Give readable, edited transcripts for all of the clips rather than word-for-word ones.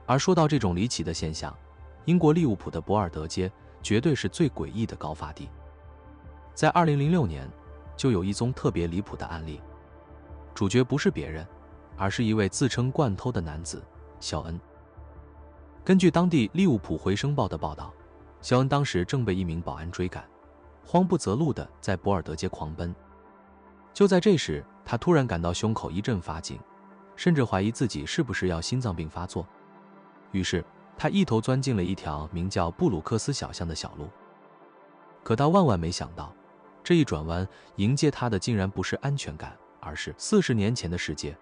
而说到这种离奇的现象，英国利物浦的博尔德街绝对是最诡异的高发地。在2006年，就有一宗特别离谱的案例，主角不是别人，而是一位自称惯偷的男子肖恩。根据当地利物浦回声报的报道，肖恩当时正被一名保安追赶，慌不择路地在博尔德街狂奔。就在这时，他突然感到胸口一阵发紧，甚至怀疑自己是不是要心脏病发作。于是他一头钻进了一条名叫布鲁克斯小巷的小路。可他万万没想到，这一转弯迎接他的竟然不是安全感，而是40年前的世界。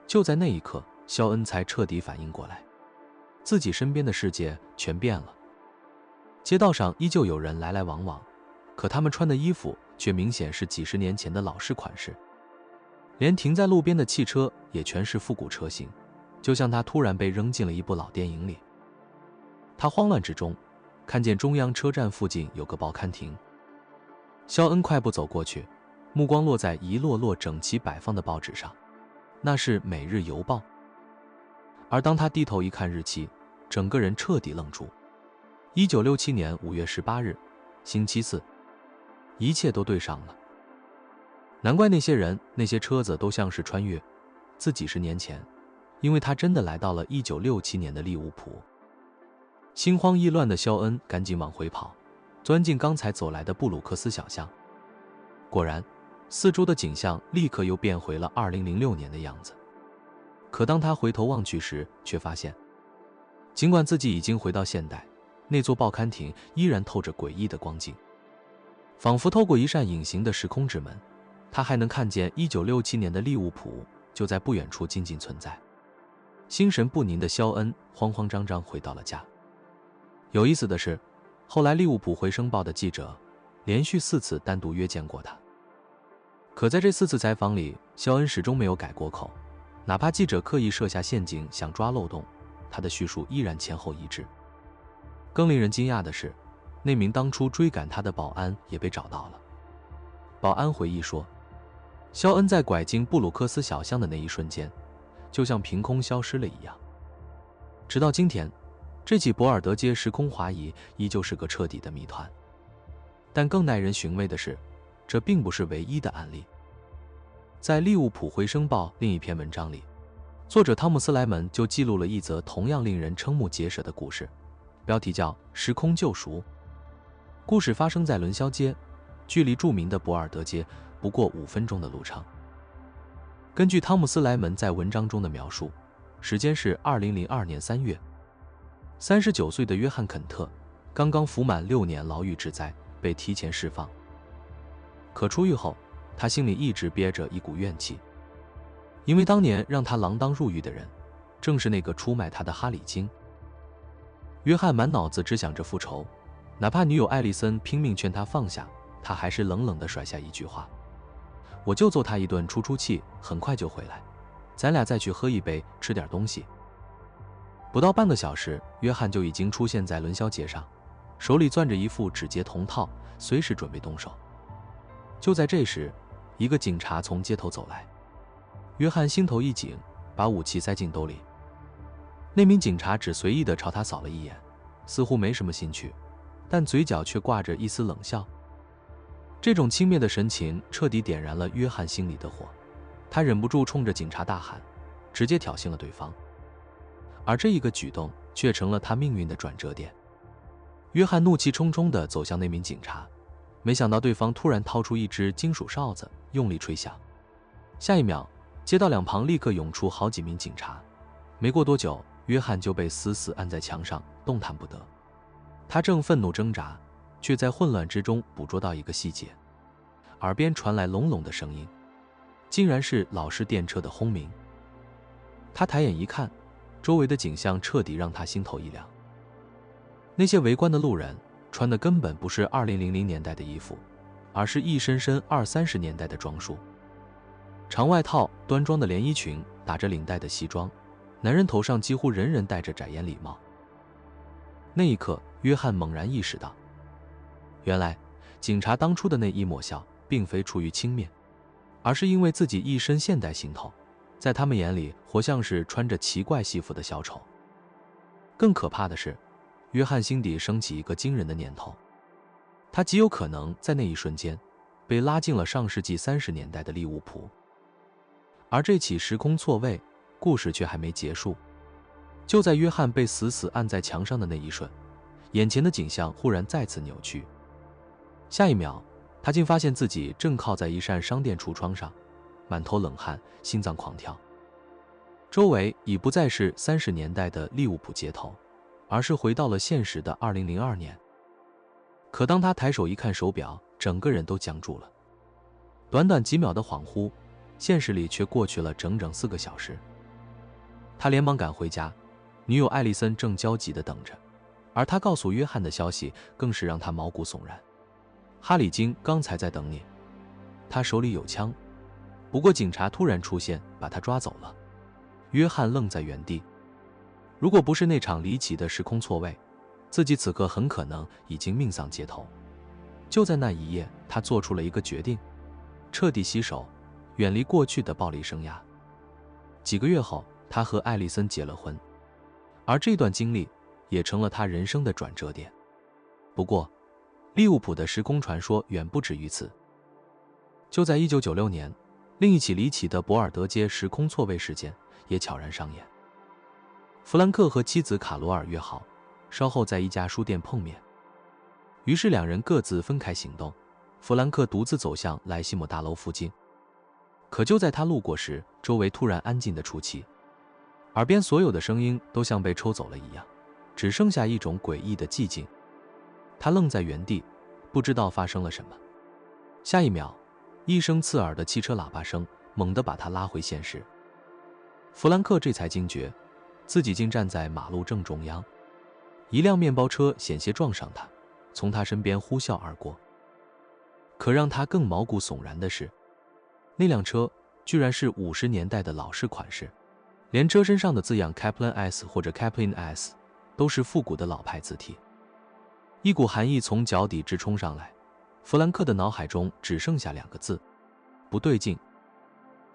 就在那一刻，肖恩才彻底反应过来，自己身边的世界全变了。街道上依旧有人来来往往，可他们穿的衣服却明显是几十年前的老式款式，连停在路边的汽车也全是复古车型，就像他突然被扔进了一部老电影里。他慌乱之中，看见中央车站附近有个报刊亭。肖恩快步走过去，目光落在一摞摞整齐摆放的报纸上，那是《每日邮报》。而当他低头一看日期，整个人彻底愣住。1967年5月18日，星期四，一切都对上了。难怪那些人、那些车子都像是穿越自几十年前，因为他真的来到了1967年的利物浦。心慌意乱的肖恩赶紧往回跑，钻进刚才走来的布鲁克斯小巷。果然，四周的景象立刻又变回了2006年的样子。可当他回头望去时，却发现，尽管自己已经回到现代，那座报刊亭依然透着诡异的光景，仿佛透过一扇隐形的时空之门，他还能看见1967年的利物浦就在不远处静静存在。心神不宁的肖恩慌慌张张回到了家。有意思的是，后来利物浦回声报的记者连续4次单独约见过他，可在这4次采访里，肖恩始终没有改过口，哪怕记者刻意设下陷阱想抓漏洞，他的叙述依然前后一致。更令人惊讶的是，那名当初追赶他的保安也被找到了。保安回忆说，肖恩在拐进布鲁克斯小巷的那一瞬间，就像凭空消失了一样。直到今天，这起博尔德街时空滑移依旧是个彻底的谜团。但更耐人寻味的是，这并不是唯一的案例。在利物浦回声报另一篇文章里，作者汤姆斯莱门就记录了一则同样令人瞠目结舌的故事，标题叫《时空救赎》。故事发生在伦肖街，距离著名的博尔德街不过5分钟的路程。根据汤姆斯莱门在文章中的描述，时间是2002年3月，39岁的约翰肯特刚刚服满6年牢狱之灾，被提前释放。可出狱后，他心里一直憋着一股怨气，因为当年让他锒铛入狱的人，正是那个出卖他的哈里金。约翰满脑子只想着复仇，哪怕女友艾丽森拼命劝他放下，他还是冷冷地甩下一句话：我就揍他一顿出气，很快就回来，咱俩再去喝一杯，吃点东西。不到半个小时，约翰就已经出现在伦肖街上，手里攥着一副指节铜套，随时准备动手。就在这时，一个警察从街头走来，约翰心头一紧，把武器塞进兜里。那名警察只随意地朝他扫了一眼，似乎没什么兴趣，但嘴角却挂着一丝冷笑。这种轻蔑的神情彻底点燃了约翰心里的火，他忍不住冲着警察大喊，直接挑衅了对方。而这一个举动却成了他命运的转折点。约翰怒气冲冲地走向那名警察，没想到对方突然掏出一只金属哨子，用力吹响。下一秒，街道两旁立刻涌出好几名警察。没过多久，约翰就被死死按在墙上，动弹不得。他正愤怒挣扎，却在混乱之中捕捉到一个细节，耳边传来隆隆的声音，竟然是老式电车的轰鸣。他抬眼一看，周围的景象彻底让他心头一凉。那些围观的路人穿的根本不是2000年代的衣服，而是一身身20-30年代的装束。长外套、端庄的连衣裙、打着领带的西装，男人头上几乎人人戴着窄檐礼帽。那一刻，约翰猛然意识到，原来警察当初的那一抹笑并非出于轻蔑，而是因为自己一身现代行头，在他们眼里活像是穿着奇怪戏服的小丑。更可怕的是，约翰心底升起一个惊人的念头，他极有可能在那一瞬间被拉进了上世纪30年代的利物浦。而这起时空错位故事却还没结束。就在约翰被死死按在墙上的那一瞬，眼前的景象忽然再次扭曲。下一秒，他竟发现自己正靠在一扇商店橱窗上，满头冷汗，心脏狂跳。周围已不再是30年代的利物浦街头，而是回到了现实的2002年。可当他抬手一看手表，整个人都僵住了。短短几秒的恍惚，现实里却过去了整整4个小时。他连忙赶回家，女友艾丽森正焦急地等着，而他告诉约翰的消息更是让他毛骨悚然。哈里金刚才在等你，他手里有枪，不过警察突然出现，把他抓走了。约翰愣在原地，如果不是那场离奇的时空错位，自己此刻很可能已经命丧街头。就在那一夜，他做出了一个决定，彻底洗手，远离过去的暴力生涯。几个月后，他和艾丽森结了婚，而这段经历也成了他人生的转折点。不过，利物浦的时空传说远不止于此。就在1996年，另一起离奇的博尔德街时空错位事件也悄然上演。弗兰克和妻子卡罗尔约好，稍后在一家书店碰面。于是两人各自分开行动，弗兰克独自走向莱西姆大楼附近。可就在他路过时，周围突然安静得出奇，耳边所有的声音都像被抽走了一样，只剩下一种诡异的寂静。他愣在原地，不知道发生了什么。下一秒，一声刺耳的汽车喇叭声猛地把他拉回现实。弗兰克这才惊觉，自己竟站在马路正中央。一辆面包车险些撞上他，从他身边呼啸而过。可让他更毛骨悚然的是，那辆车居然是50年代的老式款式，连车身上的字样 Kaplan S 或者 Kaplan S 都是复古的老派字体。一股寒意从脚底直冲上来，弗兰克的脑海中只剩下2个字：不对劲。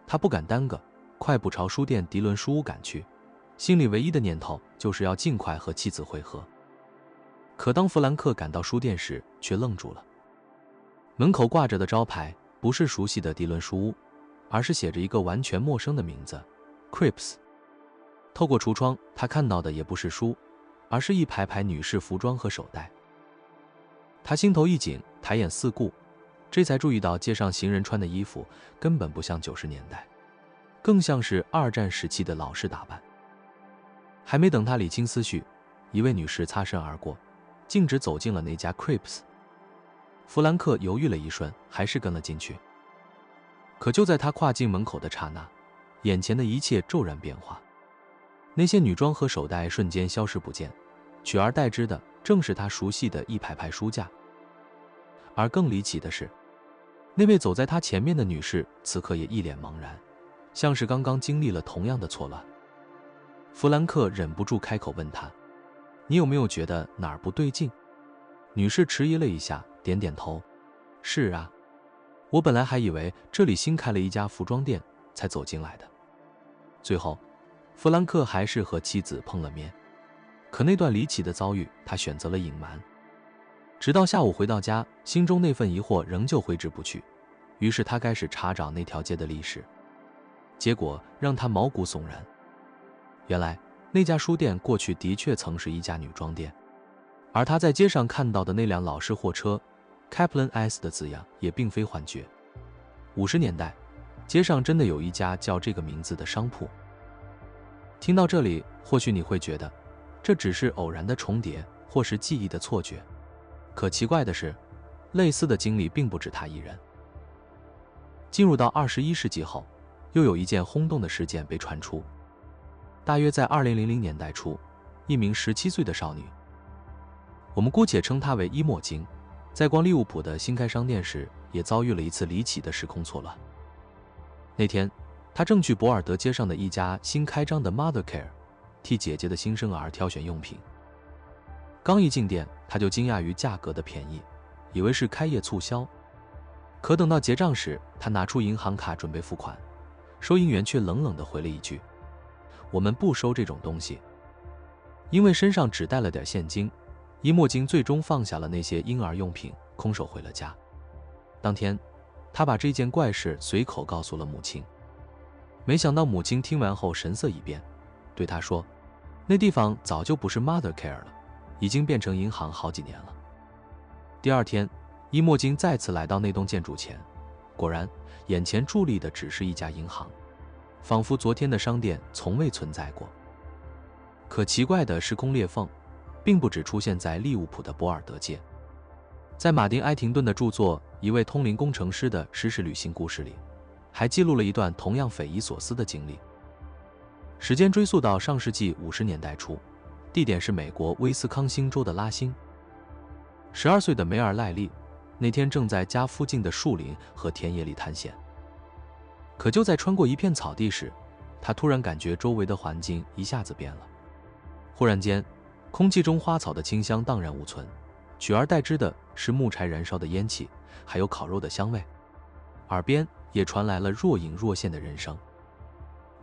他不敢耽搁，快步朝书店迪伦书屋赶去，心里唯一的念头就是要尽快和妻子会合。可当弗兰克赶到书店时，却愣住了。门口挂着的招牌不是熟悉的迪伦书屋，而是写着一个完全陌生的名字 Cripps。 透过橱窗，他看到的也不是书，而是一排排女士服装和手袋。他心头一紧，抬眼四顾，这才注意到街上行人穿的衣服根本不像90年代，更像是2战时期的老式打扮。还没等他理清思绪，一位女士擦身而过，径直走进了那家 Cripps。 弗兰克犹豫了一瞬，还是跟了进去。可就在他跨进门口的刹那，眼前的一切骤然变化。那些女装和手袋瞬间消失不见，取而代之的正是他熟悉的一排排书架。而更离奇的是，那位走在他前面的女士此刻也一脸茫然，像是刚刚经历了同样的错乱。弗兰克忍不住开口问她：“你有没有觉得哪儿不对劲？”女士迟疑了一下，点点头：“是啊，我本来还以为这里新开了一家服装店才走进来的。”最后，弗兰克还是和妻子碰了面，可那段离奇的遭遇他选择了隐瞒。直到下午回到家，心中那份疑惑仍旧挥之不去，于是他开始查找那条街的历史。结果让他毛骨悚然，原来那家书店过去的确曾是一家女装店，而他在街上看到的那辆老式货车 Kaplan S 的字样也并非幻觉。50年代，街上真的有一家叫这个名字的商铺。听到这里，或许你会觉得这只是偶然的重叠，或是记忆的错觉。可奇怪的是，类似的经历并不止他一人。进入到21世纪后，又有一件轰动的事件被传出。大约在2000年代初，一名17岁的少女，我们姑且称她为伊莫金，在逛利物浦的新开商店时，也遭遇了一次离奇的时空错乱。那天，她正去博尔德街上的一家新开张的 Mothercare 替姐姐的新生儿挑选用品。刚一进店，她就惊讶于价格的便宜，以为是开业促销。可等到结账时，她拿出银行卡准备付款，收银员却冷冷地回了一句：“我们不收这种东西。”因为身上只带了点现金，伊莫金最终放下了那些婴儿用品，空手回了家。当天，他把这件怪事随口告诉了母亲。没想到母亲听完后神色一变，对他说：“那地方早就不是 Mother Care 了，已经变成银行好几年了。”第二天，伊莫金再次来到那栋建筑前，果然，眼前伫立的只是一家银行，仿佛昨天的商店从未存在过。可奇怪的时空裂缝，并不只出现在利物浦的博尔德街，在马丁·埃廷顿的著作《一位通灵工程师的实时旅行故事》里，还记录了一段同样匪夷所思的经历。时间追溯到上世纪50年代初，地点是美国威斯康星州的拉辛。12岁的梅尔·赖利那天正在家附近的树林和田野里探险。可就在穿过一片草地时，他突然感觉周围的环境一下子变了。忽然间，空气中花草的清香荡然无存，取而代之的是木柴燃烧的烟气，还有烤肉的香味。耳边也传来了若隐若现的人声。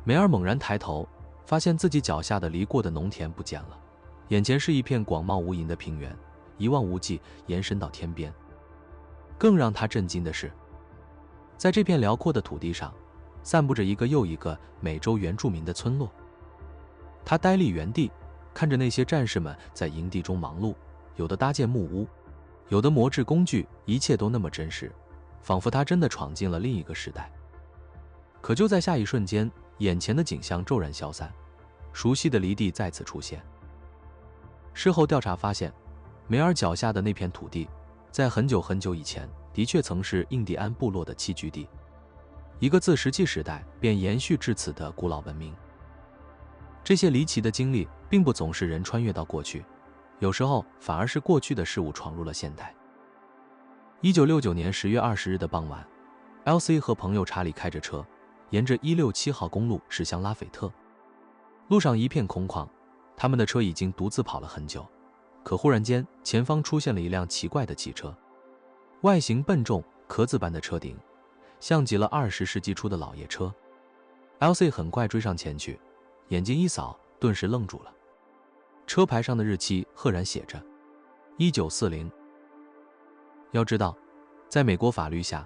梅尔猛然抬头，发现自己脚下的离过的农田不见了，眼前是一片广袤无垠的平原，一望无际，延伸到天边。更让他震惊的是，在这片辽阔的土地上，散布着一个又一个美洲原住民的村落。他呆立原地，看着那些战士们在营地中忙碌，有的搭建木屋，有的磨制工具，一切都那么真实，仿佛他真的闯进了另一个时代。可就在下一瞬间，眼前的景象骤然消散，熟悉的离地再次出现。事后调查发现，梅尔脚下的那片土地，在很久很久以前，的确曾是印第安部落的栖居地，一个自石器时代便延续至此的古老文明。这些离奇的经历并不总是人穿越到过去，有时候反而是过去的事物闯入了现代。1969年10月20日的傍晚， LC 和朋友查理开着车，沿着167号公路驶向拉斐特。路上一片空旷，他们的车已经独自跑了很久。可忽然间，前方出现了一辆奇怪的汽车，外形笨重，壳子般的车顶，像极了20世纪初的老爷车。LC 很快追上前去，眼睛一扫，顿时愣住了。车牌上的日期赫然写着1940。要知道，在美国法律下，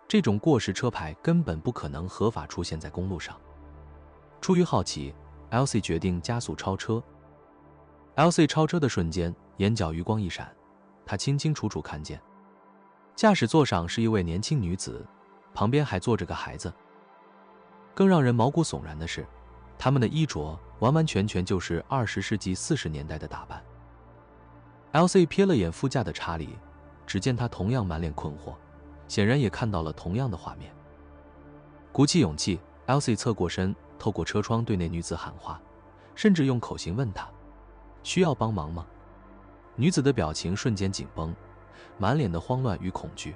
这种过时车牌根本不可能合法出现在公路上。出于好奇， LC 决定加速超车。LC 超车的瞬间，眼角余光一闪，他清清楚楚看见驾驶座上是一位年轻女子，旁边还坐着个孩子。更让人毛骨悚然的是，他们的衣着完完全全就是20世纪40年代的打扮。LC 瞥了眼副驾的查理，只见他同样满脸困惑，显然也看到了同样的画面。鼓起勇气， LC 侧过身，透过车窗对那女子喊话，甚至用口型问她需要帮忙吗？女子的表情瞬间紧绷，满脸的慌乱与恐惧。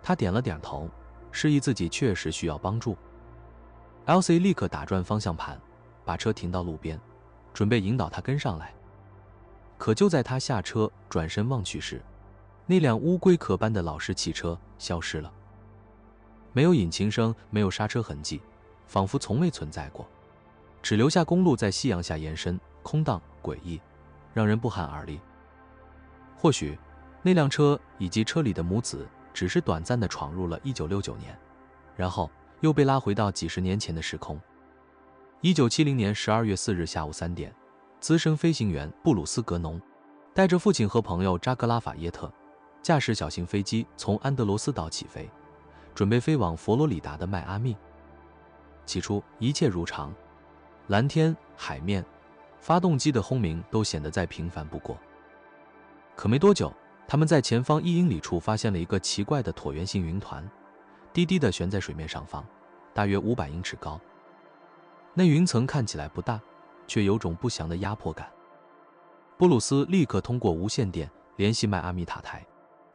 她点了点头，示意自己确实需要帮助。LC 立刻打转方向盘，把车停到路边，准备引导她跟上来。可就在他下车转身望去时，那辆乌龟壳般的老式汽车消失了，没有引擎声，没有刹车痕迹，仿佛从未存在过，只留下公路在夕阳下延伸，空荡诡异，让人不寒而栗。或许那辆车以及车里的母子只是短暂地闯入了1969年，然后又被拉回到几十年前的时空。1970年12月4日下午3点，资深飞行员布鲁斯·格农带着父亲和朋友扎格拉法耶特，驾驶小型飞机从安德罗斯岛起飞，准备飞往佛罗里达的迈阿密。起初一切如常，蓝天、海面、发动机的轰鸣都显得再平凡不过。可没多久，他们在前方1英里处发现了一个奇怪的椭圆形云团，低低地悬在水面上方，大约500英尺高。那云层看起来不大，却有种不祥的压迫感。布鲁斯立刻通过无线电联系迈阿密塔台，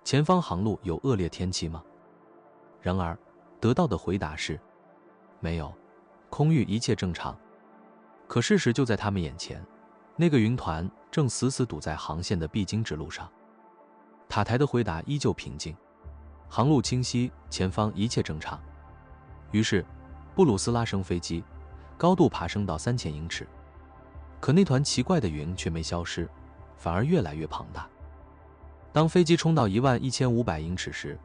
前方航路有恶劣天气吗？然而得到的回答是没有，空域一切正常。可事实就在他们眼前，那个云团正死死堵在航线的必经之路上。塔台的回答依旧平静，航路清晰，前方一切正常。于是布鲁斯拉升飞机，高度爬升到3000英尺。可那团奇怪的云却没消失，反而越来越庞大。当飞机冲到11500英尺时，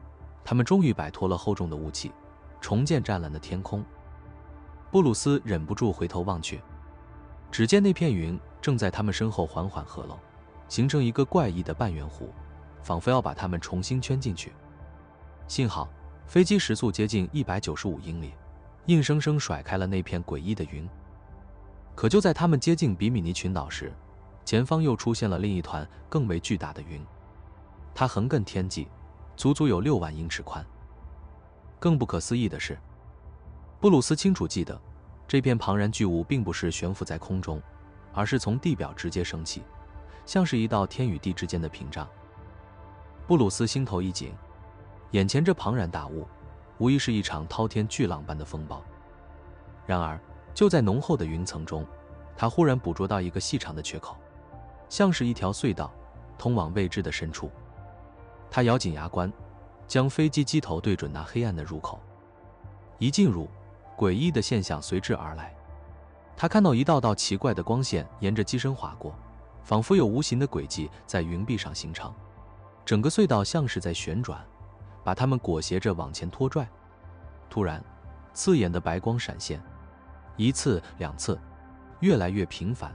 他们终于摆脱了厚重的雾气，重见湛蓝的天空。布鲁斯忍不住回头望去，只见那片云正在他们身后缓缓合拢，形成一个怪异的半圆弧，仿佛要把他们重新圈进去。幸好飞机时速接近195英里，硬生生甩开了那片诡异的云。可就在他们接近比米尼群岛时，前方又出现了另一团更为巨大的云，它横亘天际，足足有6万英尺宽。更不可思议的是，布鲁斯清楚记得，这片庞然巨物并不是悬浮在空中，而是从地表直接升起，像是一道天与地之间的屏障。布鲁斯心头一紧，眼前这庞然大物，无疑是一场滔天巨浪般的风暴。然而，就在浓厚的云层中，他忽然捕捉到一个细长的缺口，像是一条隧道，通往未知的深处。他咬紧牙关，将飞机机头对准那黑暗的入口。一进入，诡异的现象随之而来。他看到一道道奇怪的光线沿着机身划过，仿佛有无形的轨迹在云壁上形成。整个隧道像是在旋转，把它们裹挟着往前拖拽。突然，刺眼的白光闪现，一次两次，越来越频繁，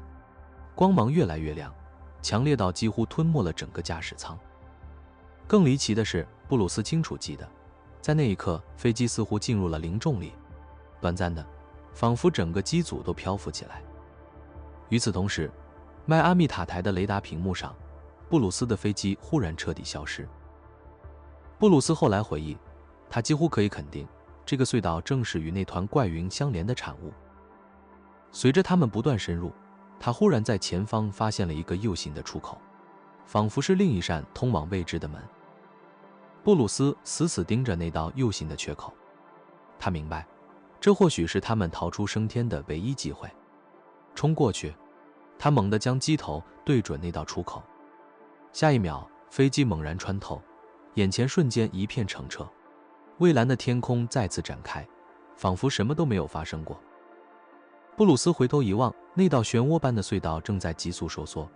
光芒越来越亮，强烈到几乎吞没了整个驾驶舱。更离奇的是，布鲁斯清楚记得，在那一刻，飞机似乎进入了零重力，短暂的，仿佛整个机组都漂浮起来。与此同时，迈阿密塔台的雷达屏幕上，布鲁斯的飞机忽然彻底消失。布鲁斯后来回忆，他几乎可以肯定，这个隧道正是与那团怪云相连的产物。随着他们不断深入，他忽然在前方发现了一个 U 型的出口，仿佛是另一扇通往未知的门。布鲁斯死死盯着那道 U 型的缺口，他明白，这或许是他们逃出升天的唯一机会。冲过去，他猛地将机头对准那道出口，下一秒，飞机猛然穿透，眼前瞬间一片澄澈，蔚蓝的天空再次展开，仿佛什么都没有发生过。布鲁斯回头一望，那道漩涡般的隧道正在急速收缩，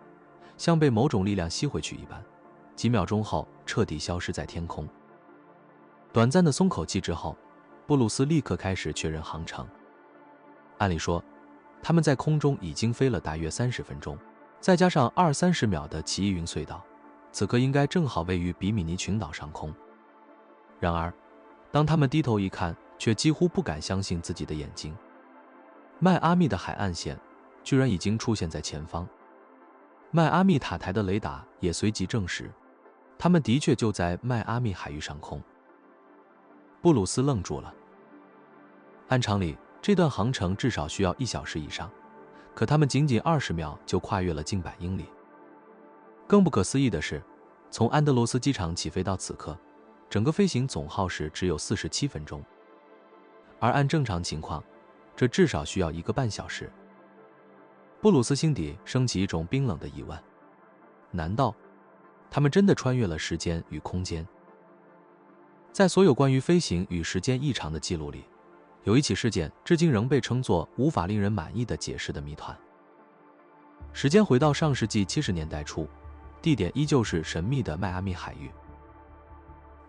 像被某种力量吸回去一般，几秒钟后彻底消失在天空。短暂的松口气之后，布鲁斯立刻开始确认航程。按理说，他们在空中已经飞了大约30分钟，再加上20-30秒的奇异云隧道，此刻应该正好位于比米尼群岛上空。然而，当他们低头一看，却几乎不敢相信自己的眼睛。迈阿密的海岸线居然已经出现在前方。迈阿密塔台的雷达也随即证实，他们的确就在迈阿密海域上空。布鲁斯愣住了。按常理，这段航程至少需要1小时以上，可他们仅仅20秒就跨越了近100英里。更不可思议的是，从安德罗斯机场起飞到此刻，整个飞行总耗时只有47分钟，而按正常情况，这至少需要1个半小时。布鲁斯心底升起一种冰冷的疑问：难道他们真的穿越了时间与空间？在所有关于飞行与时间异常的记录里，有一起事件至今仍被称作无法令人满意的解释的谜团。时间回到上世纪70年代初，地点依旧是神秘的迈阿密海域。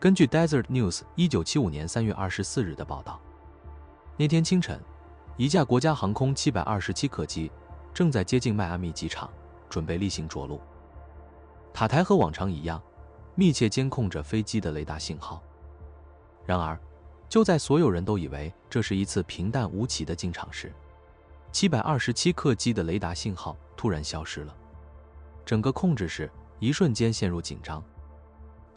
根据 Desert News 1975年3月24日的报道，那天清晨，一架国家航空727客机正在接近迈阿密机场，准备例行着陆。塔台和往常一样，密切监控着飞机的雷达信号。然而，就在所有人都以为这是一次平淡无奇的进场时，727客机的雷达信号突然消失了。整个控制室一瞬间陷入紧张。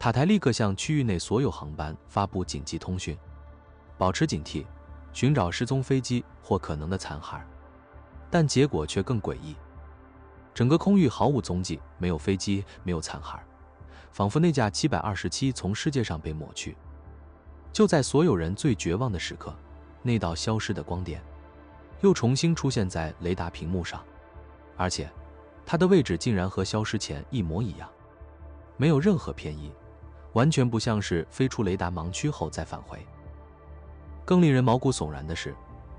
塔台立刻向区域内所有航班发布紧急通讯，保持警惕，寻找失踪飞机或可能的残骸。但结果却更诡异，整个空域毫无踪迹，没有飞机，没有残骸，仿佛那架727从世界上被抹去。就在所有人最绝望的时刻，那道消失的光点又重新出现在雷达屏幕上，而且它的位置竟然和消失前一模一样，没有任何偏移，完全不像是飞出雷达盲区后再返回。更令人毛骨悚然的是，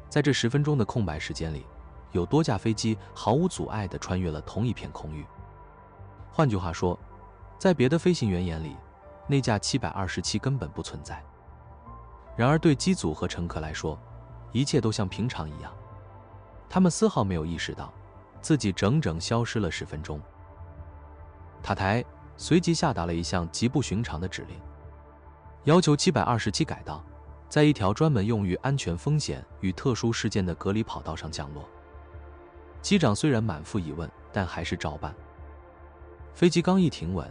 在这10分钟的空白时间里，有多架飞机毫无阻碍地穿越了同一片空域。换句话说，在别的飞行员眼里，那架727根本不存在。然而对机组和乘客来说，一切都像平常一样，他们丝毫没有意识到自己整整消失了10分钟。塔台随即下达了一项极不寻常的指令，要求727改道，在一条专门用于安全风险与特殊事件的隔离跑道上降落。机长虽然满腹疑问，但还是照办。飞机刚一停稳，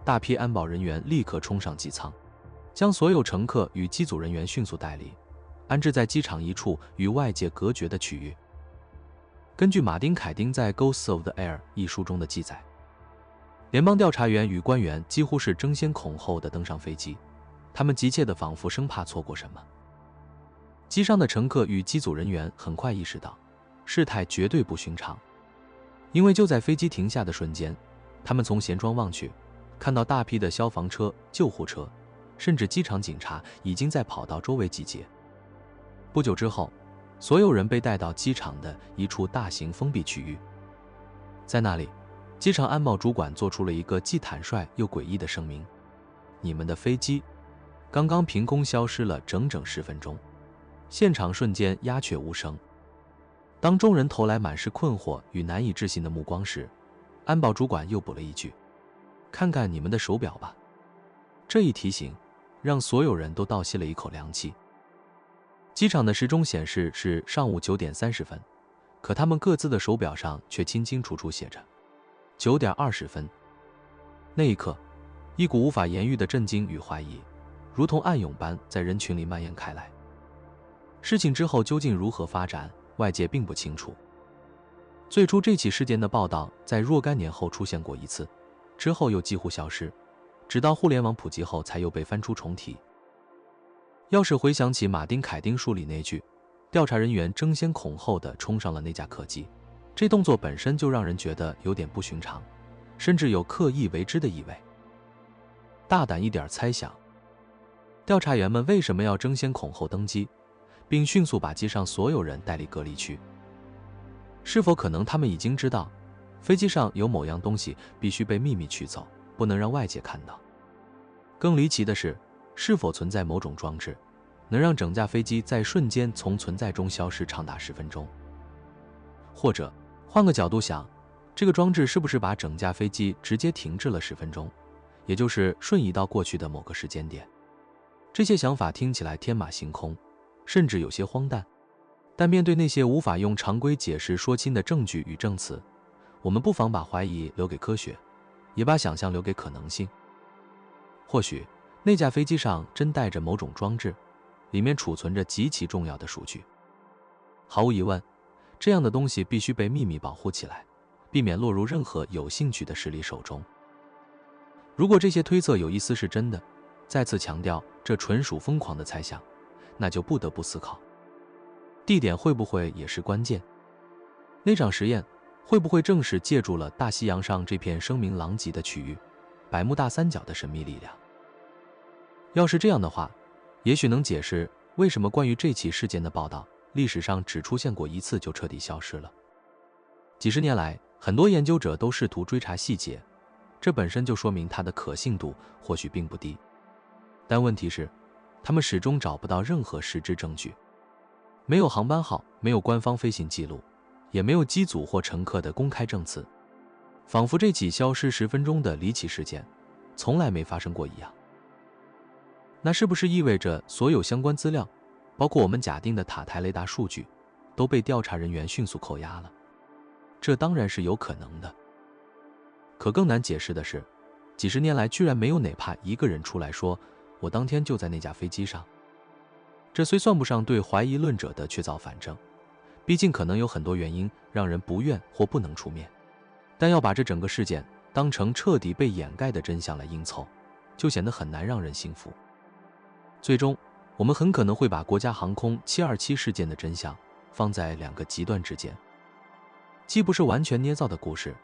大批安保人员立刻冲上机舱，将所有乘客与机组人员迅速带离，安置在机场一处与外界隔绝的区域。根据马丁·凯丁在《Ghosts of the Air》一书中的记载，联邦调查员与官员几乎是争先恐后地登上飞机，他们急切地仿佛生怕错过什么。机上的乘客与机组人员很快意识到，事态绝对不寻常，因为就在飞机停下的瞬间，他们从舷窗望去，看到大批的消防车、救护车，甚至机场警察已经在跑道周围集结。不久之后，所有人被带到机场的一处大型封闭区域，在那里，机场安保主管做出了一个既坦率又诡异的声明：你们的飞机刚刚凭空消失了整整10分钟。现场瞬间鸦雀无声。当众人投来满是困惑与难以置信的目光时，安保主管又补了一句：看看你们的手表吧。这一提醒让所有人都倒吸了一口凉气。机场的时钟显示是上午9点30分，可他们各自的手表上却清清楚楚写着9点20分。那一刻，一股无法言喻的震惊与怀疑，如同暗涌般在人群里蔓延开来。事情之后究竟如何发展，外界并不清楚。最初这起事件的报道在若干年后出现过一次，之后又几乎消失，直到互联网普及后才又被翻出重提。要是回想起马丁·凯丁书里那句调查人员争先恐后地冲上了那架客机，这动作本身就让人觉得有点不寻常，甚至有刻意为之的意味。大胆一点猜想，调查员们为什么要争先恐后登机，并迅速把机上所有人带离隔离区？是否可能他们已经知道飞机上有某样东西必须被秘密取走，不能让外界看到？更离奇的是，是否存在某种装置能让整架飞机在瞬间从存在中消失长达10分钟？或者换个角度想，这个装置是不是把整架飞机直接停滞了10分钟，也就是瞬移到过去的某个时间点？这些想法听起来天马行空，甚至有些荒诞，但面对那些无法用常规解释说清的证据与证词，我们不妨把怀疑留给科学，也把想象留给可能性。或许那架飞机上真带着某种装置，里面储存着极其重要的数据。毫无疑问，这样的东西必须被秘密保护起来，避免落入任何有兴趣的势力手中。如果这些推测有一丝是真的，再次强调这纯属疯狂的猜想，那就不得不思考，地点会不会也是关键？那场实验会不会正是借助了大西洋上这片声名狼藉的区域百慕大三角的神秘力量？要是这样的话，也许能解释为什么关于这起事件的报道历史上只出现过一次就彻底消失了。几十年来，很多研究者都试图追查细节，这本身就说明它的可信度或许并不低。但问题是，他们始终找不到任何实质证据，没有航班号，没有官方飞行记录，也没有机组或乘客的公开证词，仿佛这起消失10分钟的离奇事件从来没发生过一样。那是不是意味着所有相关资料，包括我们假定的塔台雷达数据，都被调查人员迅速扣押了？这当然是有可能的。可更难解释的是，几十年来居然没有哪怕一个人出来说我当天就在那架飞机上。这虽算不上对怀疑论者的确凿反证，毕竟可能有很多原因让人不愿或不能出面，但要把这整个事件当成彻底被掩盖的真相来硬凑，就显得很难让人信服。最终，我们很可能会把国家航空727事件的真相放在2个极端之间，既不是完全捏造的故事，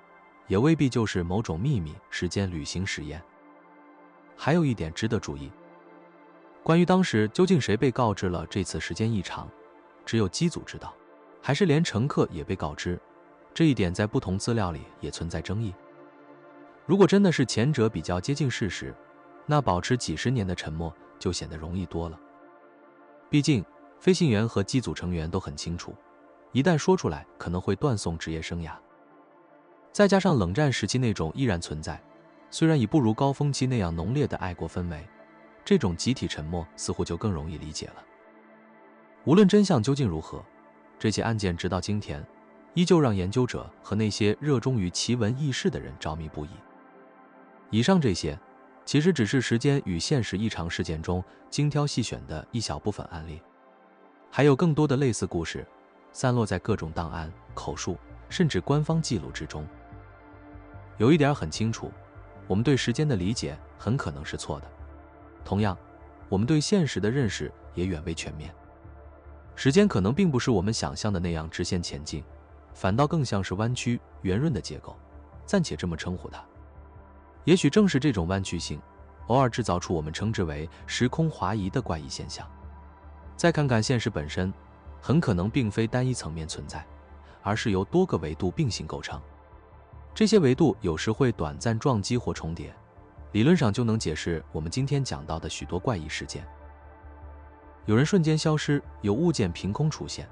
也未必就是某种秘密时间旅行实验。还有一点值得注意，关于当时究竟谁被告知了这次时间异常，只有机组知道，还是连乘客也被告知？这一点在不同资料里也存在争议。如果真的是前者比较接近事实，那保持几十年的沉默就显得容易多了。毕竟，飞行员和机组成员都很清楚，一旦说出来可能会断送职业生涯。再加上冷战时期那种依然存在，虽然已不如高峰期那样浓烈的爱国氛围，这种集体沉默似乎就更容易理解了。无论真相究竟如何，这起案件直到今天，依旧让研究者和那些热衷于奇闻异事的人着迷不已。以上这些，其实只是时间与现实异常事件中精挑细选的一小部分案例，还有更多的类似故事，散落在各种档案、口述，甚至官方记录之中。有一点很清楚，我们对时间的理解很可能是错的，同样，我们对现实的认识也远未全面。时间可能并不是我们想象的那样直线前进，反倒更像是弯曲、圆润的结构，暂且这么称呼它。也许正是这种弯曲性，偶尔制造出我们称之为时空滑移的怪异现象。再看看现实本身，很可能并非单一层面存在，而是由多个维度并行构成。这些维度有时会短暂撞击或重叠，理论上就能解释我们今天讲到的许多怪异事件。有人瞬间消失，有物件凭空出现，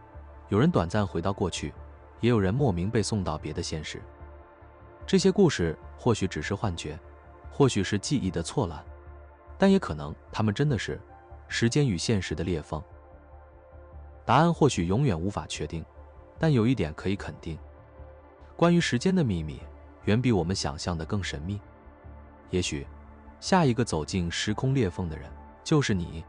有人短暂回到过去，也有人莫名被送到别的现实。这些故事或许只是幻觉，或许是记忆的错乱，但也可能它们真的是时间与现实的裂缝。答案或许永远无法确定，但有一点可以肯定，关于时间的秘密远比我们想象的更神秘。也许，下一个走进时空裂缝的人就是你。